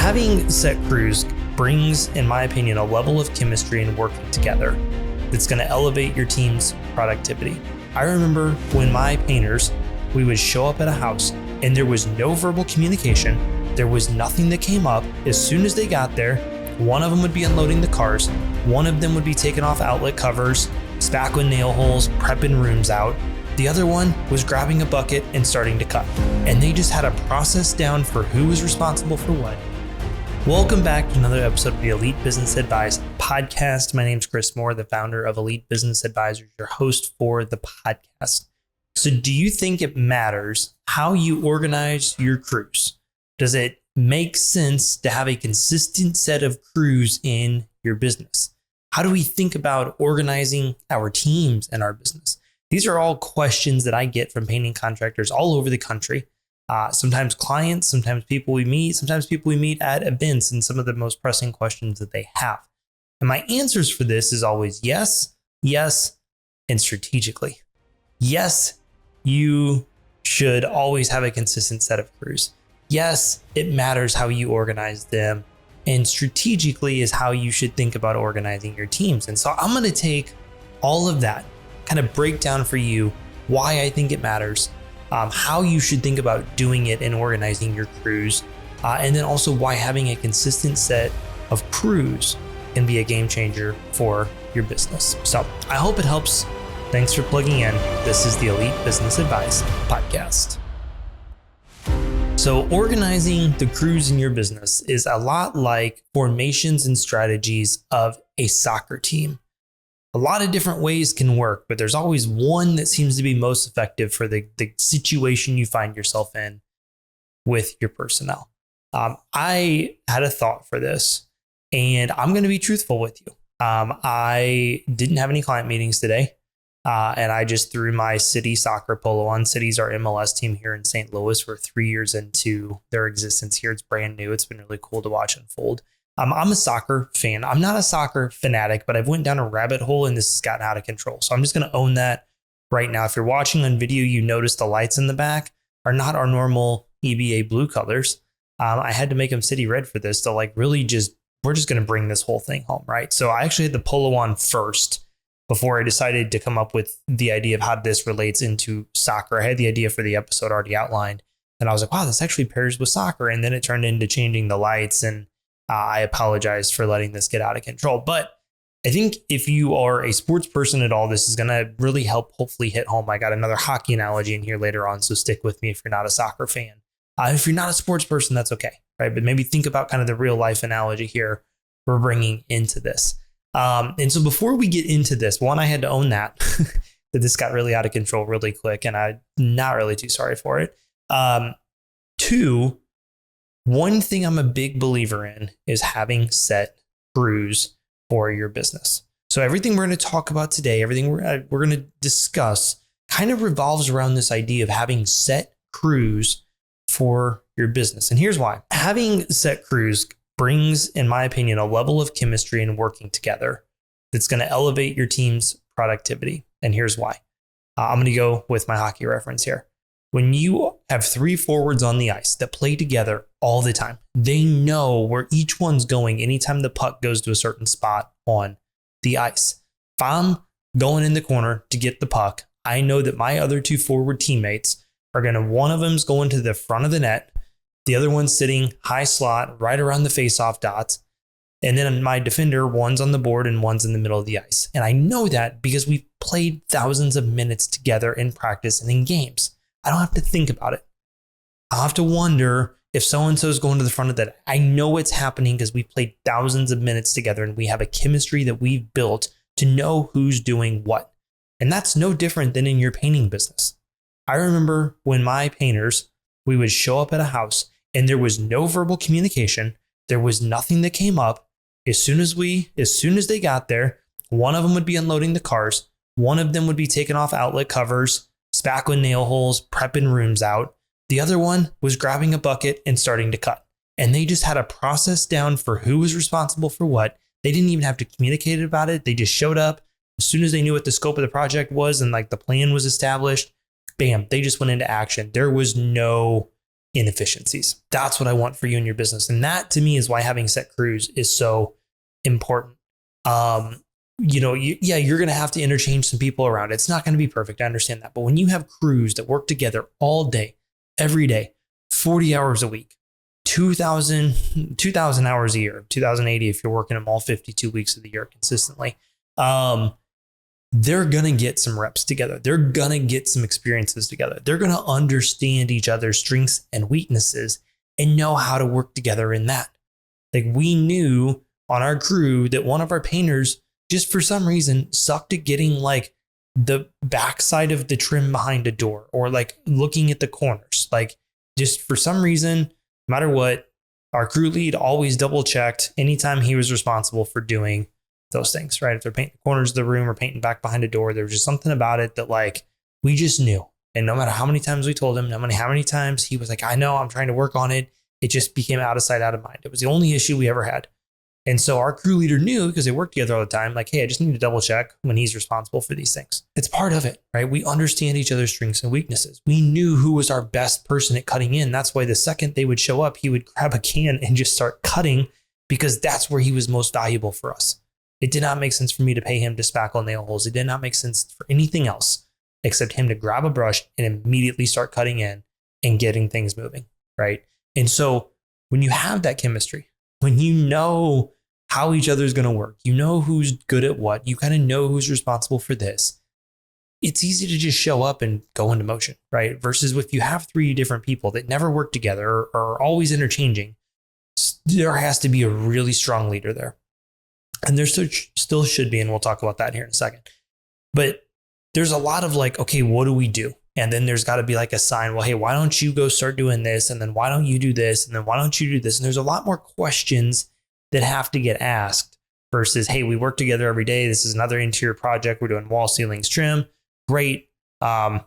Having set crews brings, in my opinion, a level of chemistry and working together that's going to elevate your team's productivity. I remember when my painters, we would show up at a house and there was no verbal communication. There was nothing that came up. As soon as they got there, one of them would be unloading the cars. One of them would be taking off outlet covers, spackling nail holes, prepping rooms out. The other one was grabbing a bucket and starting to cut. And they just had a process down for who was responsible for what. Welcome back to another episode of the Elite Business Advice podcast. My name is Chris Moore, the founder of Elite Business Advisors, your host for the podcast. So do you think it matters how you organize your crews? Does it make sense to have a consistent set of crews in your business? How do we think about organizing our teams and our business? These are all questions that I get from painting contractors all over the country. Sometimes clients, sometimes people we meet at events, and some of the most pressing questions that they have. And my answers for this is always yes, and strategically. Yes, you should always have a consistent set of crews. Yes, it matters how you organize them. And strategically is how you should think about organizing your teams. And so I'm going to take all of that, kind of break down for you why I think it matters, how you should think about doing it and organizing your crews, and then also why having a consistent set of crews can be a game changer for your business. So I hope it helps. Thanks for plugging in. This is the Elite Business Advice podcast. So organizing the crews in your business is a lot like formations and strategies of a soccer team. A lot of different ways can work, but there's always one that seems to be most effective for the situation you find yourself in with your personnel. I had a thought for this, and I'm going to be truthful with you. I didn't have any client meetings today, and I just threw my City soccer polo on. City's our MLS team here in St. Louis. We're 3 years into their existence here. It's brand new. It's been really cool to watch unfold. I'm a soccer fan. I'm not a soccer fanatic, but I've went down a rabbit hole and this has gotten out of control. So I'm just going to own that right now. If you're watching on video, you notice the lights in the back are not our normal EBA blue colors. I had to make them city red for this to we're just going to bring this whole thing home, right? So I actually had the polo on first before I decided to come up with the idea of how this relates into soccer. I had the idea for the episode already outlined and I was like, wow, this actually pairs with soccer. And then it turned into changing the lights, and I apologize for letting this get out of control. But I think if you are a sports person at all, this is going to really help hopefully hit home. I got another hockey analogy in here later on, so stick with me if you're not a soccer fan. If you're not a sports person, that's okay, right? But maybe think about kind of the real life analogy here we're bringing into this. And so before we get into this, one, I had to own that this got really out of control really quick, and I'm not really too sorry for it. Two, one thing I'm a big believer in is having set crews for your business. So everything we're going to talk about today, everything we're going to discuss kind of revolves around this idea of having set crews for your business. And here's why. Having set crews brings, in my opinion, a level of chemistry and working together that's going to elevate your team's productivity. And here's why. I'm going to go with my hockey reference here. When you have three forwards on the ice that play together all the time, they know where each one's going anytime the puck goes to a certain spot on the ice. If I'm going in the corner to get the puck, I know that my other two forward teammates are going to, one of them's going to the front of the net, the other one's sitting high slot right around the face-off dots, and then my defender, one's on the board and one's in the middle of the ice. And I know that because we've played thousands of minutes together in practice and in games. I don't have to think about it. I'll have to wonder if so-and-so is going to the front of that. I know it's happening because we played thousands of minutes together and we have a chemistry that we've built to know who's doing what. And that's no different than in your painting business. I remember when my painters, we would show up at a house and there was no verbal communication. There was nothing that came up. As soon as they got there, one of them would be unloading the cars. One of them would be taking off outlet covers, spackling nail holes, prepping rooms out. The other one was grabbing a bucket and starting to cut. And they just had a process down for who was responsible for what. They didn't even have to communicate about it. They just showed up. As soon as they knew what the scope of the project was and the plan was established, bam, they just went into action. There was no inefficiencies. That's what I want for you in your business. And that to me is why having set crews is so important. You're going to have to interchange some people around. It's not going to be perfect. I understand that. But when you have crews that work together all day, every day, 40 hours a week, 2,000 hours a year, 2,080 if you're working them all 52 weeks of the year consistently, they're going to get some reps together. They're going to get some experiences together. They're going to understand each other's strengths and weaknesses and know how to work together in that. Like we knew on our crew that one of our painters just for some reason sucked at getting like the backside of the trim behind a door or like looking at the corners. Like just for some reason, no matter what, our crew lead always double checked anytime he was responsible for doing those things, right? If they're painting the corners of the room or painting back behind a door, there was just something about it that like we just knew. And no matter how many times we told him, no matter how many times he was like, I know, I'm trying to work on it. It just became out of sight, out of mind. It was the only issue we ever had. And so our crew leader knew because they worked together all the time, like, hey, I just need to double check when he's responsible for these things. It's part of it, right? We understand each other's strengths and weaknesses. We knew who was our best person at cutting in. That's why the second they would show up, he would grab a can and just start cutting because that's where he was most valuable for us. It did not make sense for me to pay him to spackle nail holes. It did not make sense for anything else except him to grab a brush and immediately start cutting in and getting things moving, right? And so when you have that chemistry, when you know how each other is going to work, you know who's good at what, you kind of know who's responsible for this, it's easy to just show up and go into motion, right? Versus if you have three different people that never work together or are always interchanging, there has to be a really strong leader there. And there still should be, and we'll talk about that here in a second. But there's a lot of like, okay, what do we do? And then there's got to be like a sign, well, hey, why don't you go start doing this? And then why don't you do this? And then why don't you do this? And there's a lot more questions that have to get asked versus, hey, we work together every day. This is another interior project. We're doing wall, ceilings, trim. Great. Bam.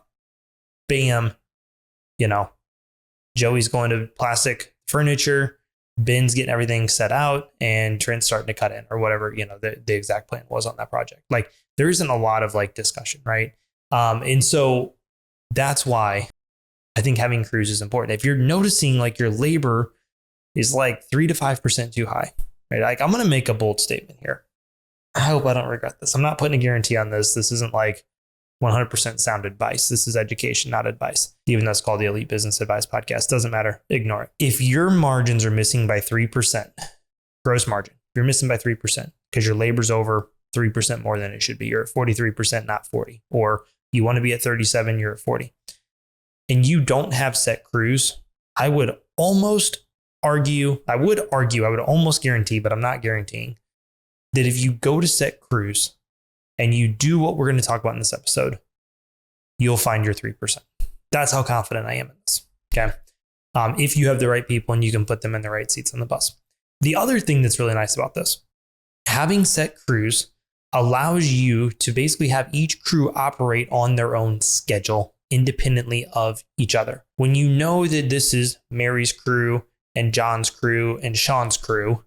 Joey's going to plastic furniture. Ben's getting everything set out and Trent's starting to cut in or whatever, the exact plan was on that project. Like there isn't a lot of like discussion, right? And so that's why I think having crews is important. If you're noticing like your labor is like 3 to 5% too high, right? Like I'm going to make a bold statement here. I hope I don't regret this. I'm not putting a guarantee on this. This isn't like 100% sound advice. This is education, not advice. Even though it's called the Elite Business Advice Podcast, doesn't matter. Ignore it. If your margins are missing by 3%, gross margin, if you're missing by 3% because your labor's over 3% more than it should be, you're at 43%, not 40, or you want to be at 37, you're at 40, and you don't have set crews, I would almost guarantee, but I'm not guaranteeing that if you go to set crews and you do what we're going to talk about in this episode, you'll find your 3%. That's how confident I am in this. Okay. If you have the right people and you can put them in the right seats on the bus. The other thing that's really nice about this, having set crews allows you to basically have each crew operate on their own schedule independently of each other. When you know that this is Mary's crew and John's crew and Sean's crew,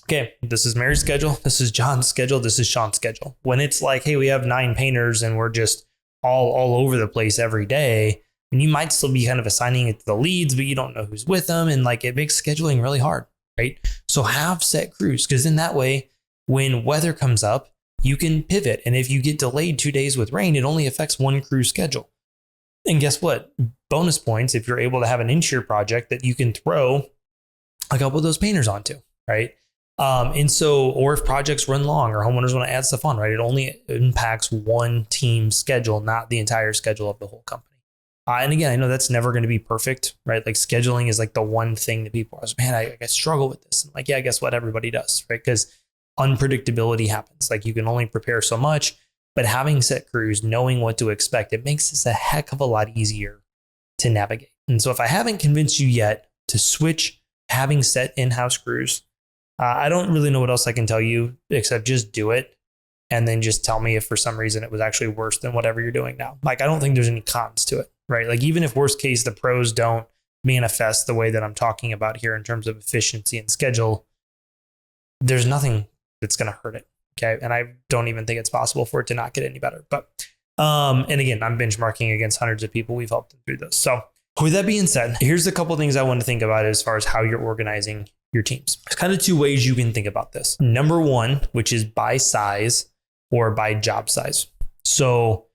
okay, this is Mary's schedule, this is John's schedule, this is Sean's schedule. When it's like, hey, we have 9 painters and we're just all over the place every day, and you might still be kind of assigning it to the leads, but you don't know who's with them, and like it makes scheduling really hard, right? So have set crews, because in that way, when weather comes up, you can pivot. And if you get delayed 2 days with rain, it only affects one crew's schedule. And guess what? Bonus points if you're able to have an interior project that you can throw a couple of those painters onto, right? Or if projects run long or homeowners want to add stuff on, right? It only impacts one team's schedule, not the entire schedule of the whole company. And again, I know that's never going to be perfect, right? Like scheduling is like the one thing that people are, man, I struggle with this. And like, yeah, guess what? Everybody does, right? Because unpredictability happens. Like you can only prepare so much, but having set crews, knowing what to expect, it makes this a heck of a lot easier to navigate. And so if I haven't convinced you yet to switch having set in-house crews, I don't really know what else I can tell you except just do it. And then just tell me if for some reason it was actually worse than whatever you're doing now. Like, I don't think there's any cons to it, right? Like even if worst case, the pros don't manifest the way that I'm talking about here in terms of efficiency and schedule, there's nothing that's going to hurt it. Okay. And I don't even think it's possible for it to not get any better. But And again, I'm benchmarking against hundreds of people. We've helped them through this. So with that being said, here's a couple of things I want to think about as far as how you're organizing your teams. There's kind of two ways you can think about this. Number one, which is by size or by job size. So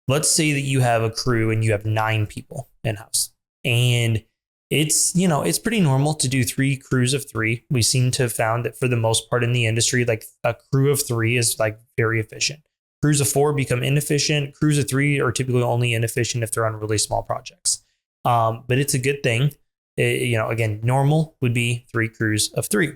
let's say that you have a crew and you have 9 people in-house, and it's pretty normal to do 3 crews of 3. We seem to have found that for the most part in the industry, like a crew of 3 is like very efficient. Crews of 4 become inefficient. Crews of 3 are typically only inefficient if they're on really small projects. But it's a good thing. Again, normal would be 3 crews of 3.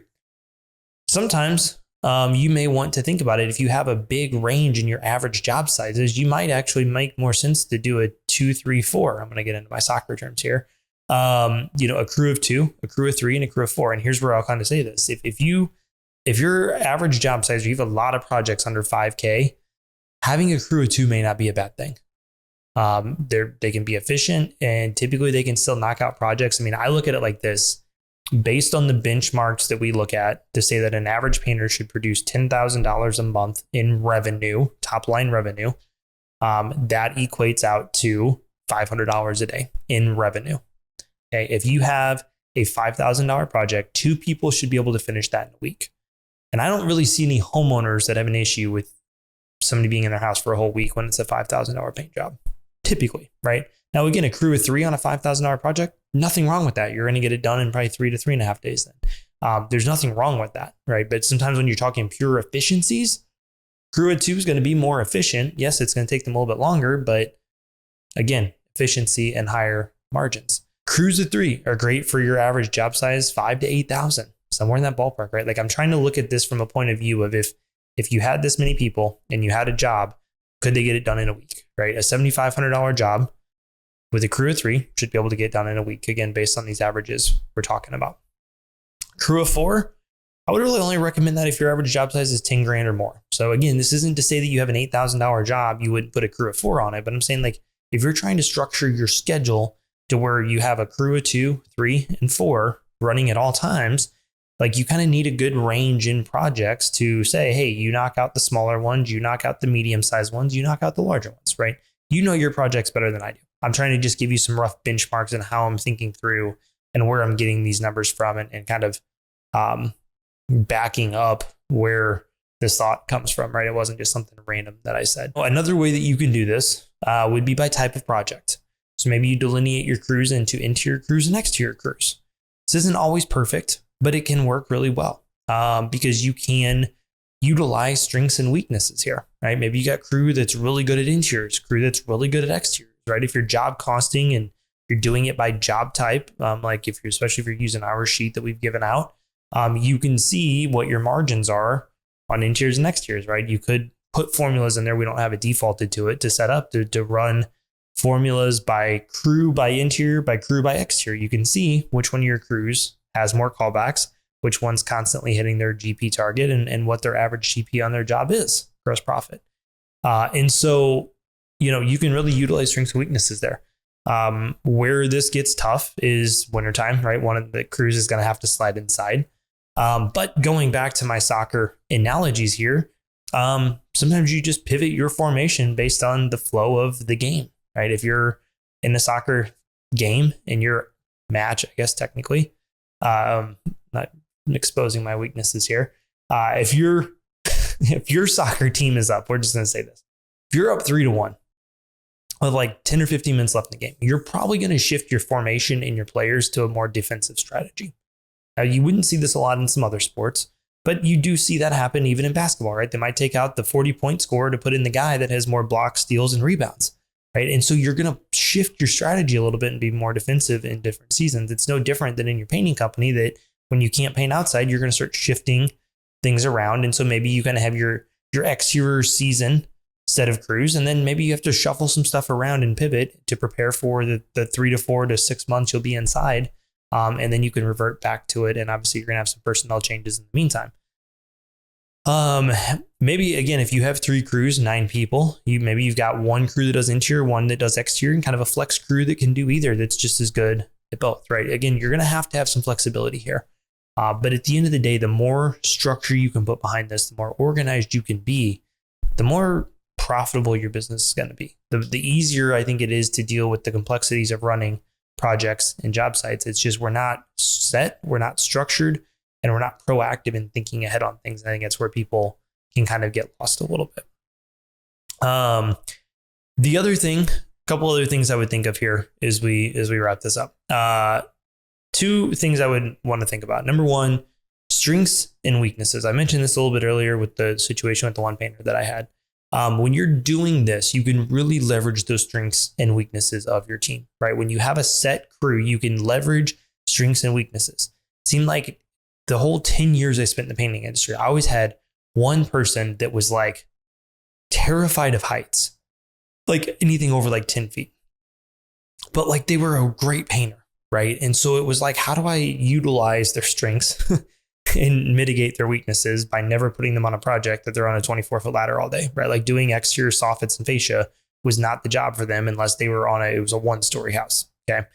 Sometimes you may want to think about it. If you have a big range in your average job sizes, you might actually make more sense to do a 2, 3, 4. I'm going to get into my soccer terms here. A crew of 2, a crew of 3, and a crew of 4. And here's where I'll kind of say this. If your average job size, or you have a lot of projects under 5K, having a crew of 2 may not be a bad thing. They can be efficient, and typically they can still knock out projects. I mean, I look at it like this. Based on the benchmarks that we look at to say that an average painter should produce $10,000 a month in revenue, top line revenue, that equates out to $500 a day in revenue. Okay, if you have a $5,000 project, 2 people should be able to finish that in a week. And I don't really see any homeowners that have an issue with somebody being in their house for a whole week when it's a $5,000 paint job, typically, right? Now, again, a crew of 3 on a $5,000 project, nothing wrong with that. You're going to get it done in probably 3 to 3.5 days then. There's nothing wrong with that, right? But sometimes when you're talking pure efficiencies, crew of 2 is going to be more efficient. Yes, it's going to take them a little bit longer, but again, efficiency and higher margins. Crews of 3 are great for your average job size, 5 to 8,000, somewhere in that ballpark, right? Like I'm trying to look at this from a point of view of if you had this many people and you had a job, could they get it done in a week, right? A $7,500 job with a crew of 3 should be able to get done in a week, again, based on these averages we're talking about. Crew of 4, I would really only recommend that if your average job size is 10 grand or more. So again, this isn't to say that you have an $8,000 job, you wouldn't put a crew of 4 on it, but I'm saying like if you're trying to structure your schedule to where you have a crew of 2, 3, and 4 running at all times, like you kind of need a good range in projects to say, hey, you knock out the smaller ones, you knock out the medium-sized ones, you knock out the larger ones, right? You know your projects better than I do. I'm trying to just give you some rough benchmarks and how I'm thinking through and where I'm getting these numbers from and kind of backing up where this thought comes from, right? It wasn't just something random that I said. Another way that you can do this would be by type of project. So maybe you delineate your crews into interior crews and exterior crews. This isn't always perfect, but it can work really well because you can utilize strengths and weaknesses here, right? Maybe you got crew that's really good at interiors, crew that's really good at exteriors, right? If you're job costing and you're doing it by job type, like especially if you're using our sheet that we've given out, you can see what your margins are on interiors and exteriors, right? You could put formulas in there. We don't have it defaulted to it to set up to run formulas by crew, by interior, by crew, by exterior. You can see which one of your crews has more callbacks, which one's constantly hitting their GP target and what their average GP on their job is, gross profit. And so, you can really utilize strengths and weaknesses there. Where this gets tough is wintertime, right? One of the crews is going to have to slide inside. But going back to my soccer analogies here, sometimes you just pivot your formation based on the flow of the game, right? If you're in a soccer game in your match, I guess technically, not exposing my weaknesses here. If your soccer team is up, we're just going to say this. If you're up 3-1 with like 10 or 15 minutes left in the game, you're probably going to shift your formation and your players to a more defensive strategy. Now, you wouldn't see this a lot in some other sports, but you do see that happen even in basketball, right? They might take out the 40-point scorer to put in the guy that has more blocks, steals, and rebounds, right? And so you're going to shift your strategy a little bit and be more defensive in different seasons. It's no different than in your painting company that when you can't paint outside, you're going to start shifting things around. And so maybe you kind of have your exterior season set of crews, and then maybe you have to shuffle some stuff around and pivot to prepare for the 3 to 4 to 6 months you'll be inside. And then you can revert back to it. And obviously you're going to have some personnel changes in the meantime. Maybe again, if you have 3 crews, 9 people, you've got one crew that does interior, one that does exterior, and kind of a flex crew that can do either that's just as good at both, right? Again, you're going to have some flexibility here. But at the end of the day, the more structure you can put behind this, the more organized you can be, the more profitable your business is going to be. The easier I think it is to deal with the complexities of running projects and job sites. It's just we're not set, we're not structured, and we're not proactive in thinking ahead on things. And I think that's where people can kind of get lost a little bit. The other thing, a couple other things I would think of here as we wrap this up. Two things I would want to think about. Number one, strengths and weaknesses. I mentioned this a little bit earlier with the situation with the one painter that I had. When you're doing this, you can really leverage those strengths and weaknesses of your team, right? When you have a set crew, you can leverage strengths and weaknesses. It seemed like the whole 10 years I spent in the painting industry, I always had one person that was like terrified of heights, like anything over like 10 feet. But like they were a great painter, right? And so it was like, how do I utilize their strengths and mitigate their weaknesses by never putting them on a project that they're on a 24-foot ladder all day, right? Like doing exterior soffits and fascia was not the job for them unless they were it was a 1-story house. Okay.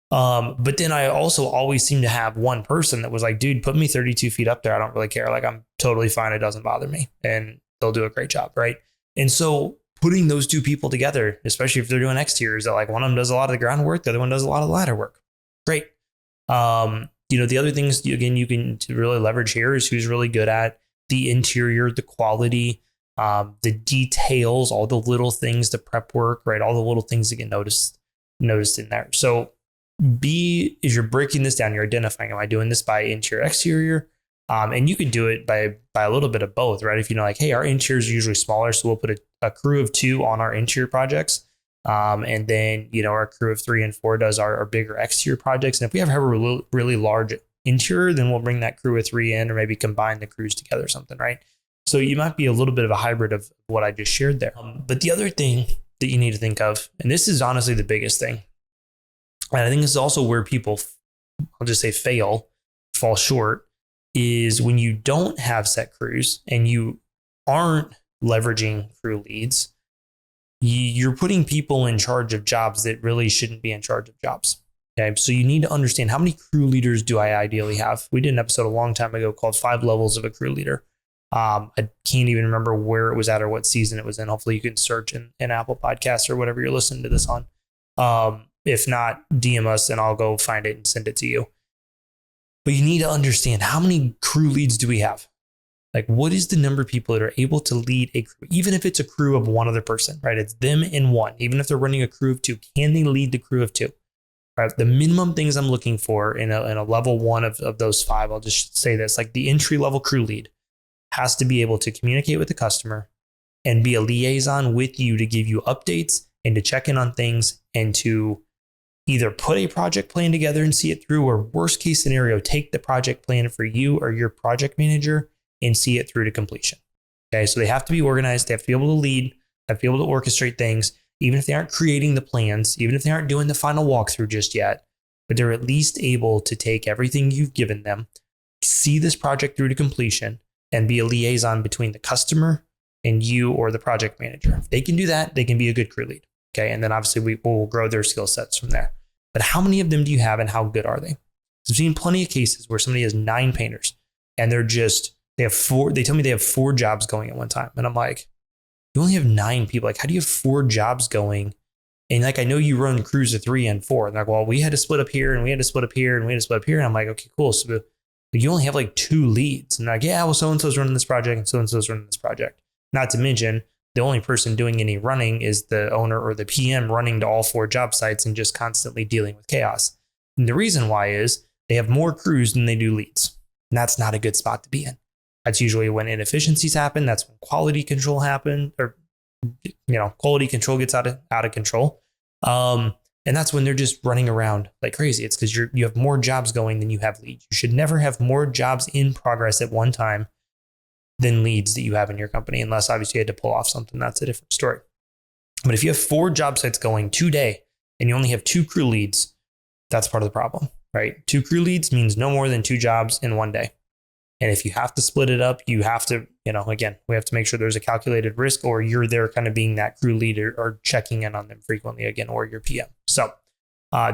But then I also always seem to have one person that was like, dude, put me 32 feet up there. I don't really care. Like I'm totally fine. It doesn't bother me, and they'll do a great job. Right. And so putting those two people together, especially if they're doing exteriors, that like one of them does a lot of the groundwork, the other one does a lot of the ladder work. Great. The other things, again, you can really leverage here is who's really good at the interior, the quality, the details, all the little things, the prep work, right? All the little things that get noticed in there. So as you're breaking this down, you're identifying, am I doing this by interior, exterior? And you can do it by a little bit of both, right? If you know, like, hey, our interiors are usually smaller, so we'll put a crew of 2 on our interior projects. And then, our crew of 3 and 4 does our bigger exterior projects. And if we ever have a really large interior, then we'll bring that crew of 3 in, or maybe combine the crews together or something, right? So you might be a little bit of a hybrid of what I just shared there. But the other thing that you need to think of, and this is honestly the biggest thing, and I think this is also where people, I'll just say fall short, is when you don't have set crews and you aren't leveraging crew leads, you're putting people in charge of jobs that really shouldn't be in charge of jobs. Okay. So you need to understand, how many crew leaders do I ideally have? We did an episode a long time ago called 5 Levels of a Crew Leader. I can't even remember where it was at or what season it was in. Hopefully you can search in Apple Podcasts or whatever you're listening to this on. If not, DM us and I'll go find it and send it to you. But you need to understand, how many crew leads do we have? Like, what is the number of people that are able to lead a crew? Even if it's a crew of one other person, right? It's them and one. Even if they're running a crew of 2, can they lead the crew of 2? Right? The minimum things I'm looking for in a level 1 of those 5, I'll just say this, like the entry level crew lead has to be able to communicate with the customer and be a liaison with you to give you updates and to check in on things and to either put a project plan together and see it through, or worst case scenario, take the project plan for you or your project manager and see it through to completion. Okay. So they have to be organized. They have to be able to lead, have to be able to orchestrate things, even if they aren't creating the plans, even if they aren't doing the final walkthrough just yet, but they're at least able to take everything you've given them, see this project through to completion, and be a liaison between the customer and you or the project manager. If they can do that, they can be a good crew lead. Okay. And then obviously we will grow their skill sets from there. But how many of them do you have and how good are they? I've seen plenty of cases where somebody has 9 painters and they have 4. They tell me they have 4 jobs going at one time. And I'm like, you only have 9 people. Like, how do you have 4 jobs going? And like, I know you run crews of 3 and 4. And they're like, well, we had to split up here and we had to split up here and we had to split up here. And I'm like, okay, cool. So you only have like 2 leads. And they're like, yeah, well, so-and-so's running this project and so-and-so's running this project. Not to mention, the only person doing any running is the owner or the PM running to all 4 job sites and just constantly dealing with chaos. And the reason why is they have more crews than they do leads. And that's not a good spot to be in. That's usually when inefficiencies happen. That's when quality control happen, or quality control gets out of control. And that's when they're just running around like crazy. It's because you have more jobs going than you have leads. You should never have more jobs in progress at one time than leads that you have in your company, unless obviously you had to pull off something. That's a different story. But if you have 4 job sites going today and you only have 2 crew leads, that's part of the problem, right? 2 crew leads means no more than 2 jobs in one day. And if you have to split it up, you have to, again, we have to make sure there's a calculated risk, or you're there kind of being that crew leader or checking in on them frequently again, or your PM. So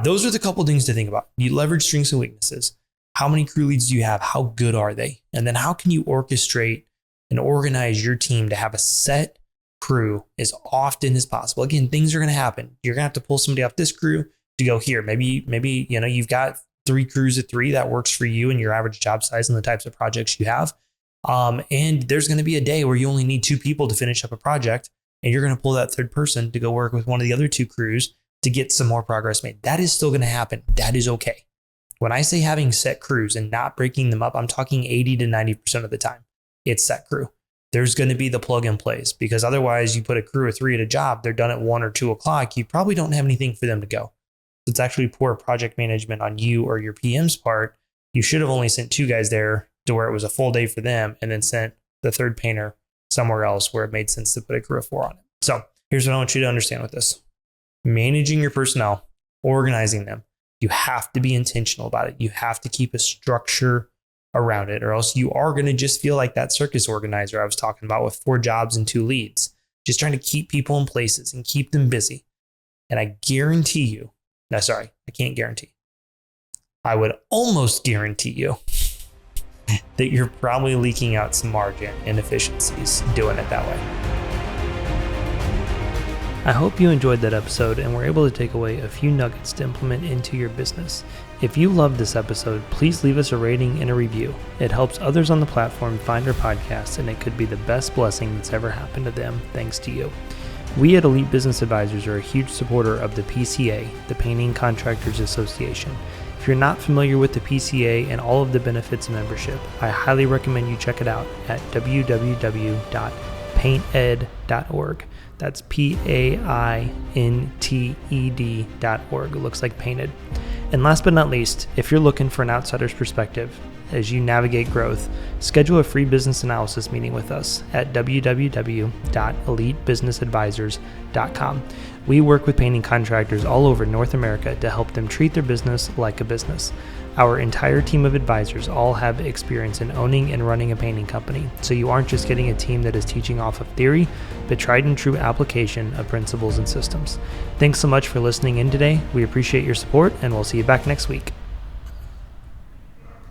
those are the couple things to think about. You leverage strengths and weaknesses. How many crew leads do you have? How good are they? And then how can you orchestrate and organize your team to have a set crew as often as possible. Again, things are going to happen. You're going to have to pull somebody off this crew to go here. Maybe, you've got 3 crews of 3 that works for you and your average job size and the types of projects you have. And there's going to be a day where you only need 2 people to finish up a project, and you're going to pull that 3rd person to go work with one of the other 2 crews to get some more progress made. That is still going to happen. That is okay. When I say having set crews and not breaking them up, I'm talking 80 to 90% of the time. It's set crew. There's going to be the plug and plays, because otherwise you put a crew of 3 at a job, they're done at 1 or 2 o'clock. You probably don't have anything for them to go. It's actually poor project management on you or your PM's part. You should have only sent 2 guys there to where it was a full day for them, and then sent the 3rd painter somewhere else where it made sense to put a crew of 4 on it. So here's what I want you to understand with this. Managing your personnel, organizing them. You have to be intentional about it. You have to keep a structure around it, or else you are going to just feel like that circus organizer I was talking about with 4 jobs and 2 leads, just trying to keep people in places and keep them busy. And I guarantee you, I can't guarantee. I would almost guarantee you that you're probably leaking out some margin inefficiencies doing it that way. I hope you enjoyed that episode and were able to take away a few nuggets to implement into your business. If you loved this episode, please leave us a rating and a review. It helps others on the platform find our podcast, and it could be the best blessing that's ever happened to them thanks to you. We at Elite Business Advisors are a huge supporter of the PCA, the Painting Contractors Association. If you're not familiar with the PCA and all of the benefits of membership, I highly recommend you check it out at www.painted.org. That's PAINTED.org. It looks like painted. And last but not least, if you're looking for an outsider's perspective as you navigate growth, schedule a free business analysis meeting with us at www.elitebusinessadvisors.com. We work with painting contractors all over North America to help them treat their business like a business. Our entire team of advisors all have experience in owning and running a painting company, so you aren't just getting a team that is teaching off of theory, but tried and true application of principles and systems. Thanks so much for listening in today. We appreciate your support, and we'll see you back next week.